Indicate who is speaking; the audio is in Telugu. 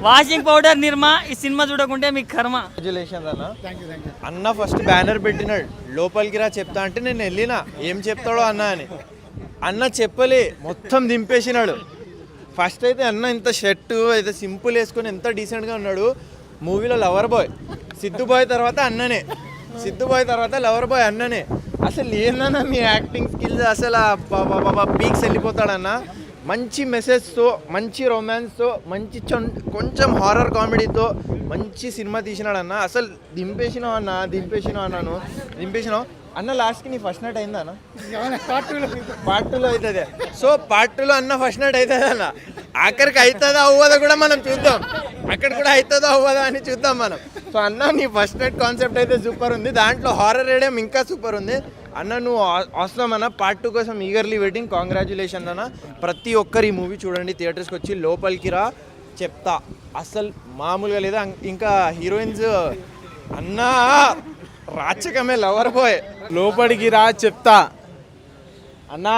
Speaker 1: వాషింగ్ పౌడర్ నిర్మా ఈ సినిమా చూడకుంటే మీకు కర్మ.
Speaker 2: కంగ్రాచులేషన్స్ అన్న. అన్న ఫస్ట్ బ్యానర్ పెట్టినాడు, లోపలికి రా చెప్తా అంటే నేను వెళ్ళినా ఏం చెప్తాడో అన్న అని. అన్న చెప్పలే, మొత్తం దింపేసినాడు. ఫస్ట్ అయితే అన్న ఇంత షర్టు అయితే సింపుల్ వేసుకొని ఎంత డీసెంట్గా ఉన్నాడు. మూవీలో లవర్ బాయ్, సిద్ధు బాయ్ తర్వాత అన్ననే, సిద్ధు బాయ్ తర్వాత లవర్ బాయ్ అన్ననే. అసలు ఏందన్నా మీ యాక్టింగ్ స్కిల్స్, అసలు పీక్స్ వెళ్ళిపోతాడన్న. మంచి మెసేజ్తో, మంచి రొమాన్స్తో, మంచి కొంచెం హారర్ కామెడీతో మంచి సినిమా తీసినాడన్న. అసలు దింపేసినావు అన్నాను. అన్న లాస్ట్కి నీ ఫస్ట్ నైట్ అయిందా అన్న? పార్ట్ 2లో అవుతుంది. సో పార్ట్ 2లో అన్న ఫస్ట్ నైట్ అవుతుంది అన్న. ఆఖరికి అవుతుందా అవ్వదా కూడా మనం చూద్దాం, అక్కడ కూడా అవుతుందా అవ్వదా అని చూద్దాం మనం. సో అన్న నీ ఫస్ట్ నైట్ కాన్సెప్ట్ అయితే సూపర్ ఉంది, దాంట్లో హారర్ రేడియం ఇంకా సూపర్ ఉంది అన్న. నువ్వు అవసరం అన్న. పార్ట్ 2 కోసం ఈగర్లీ వెయిటింగ్. కాంగ్రాచులేషన్ అన్న. ప్రతి ఒక్కరు ఈ మూవీ చూడండి, థియేటర్స్కి వచ్చి లోపలికి రా చెప్తా. అసలు మామూలుగా లేదా. ఇంకా హీరోయిన్స్ అన్నా రాచకమే, లవర్ బాయ్.
Speaker 3: లోపలికి రా చెప్తా అన్నా.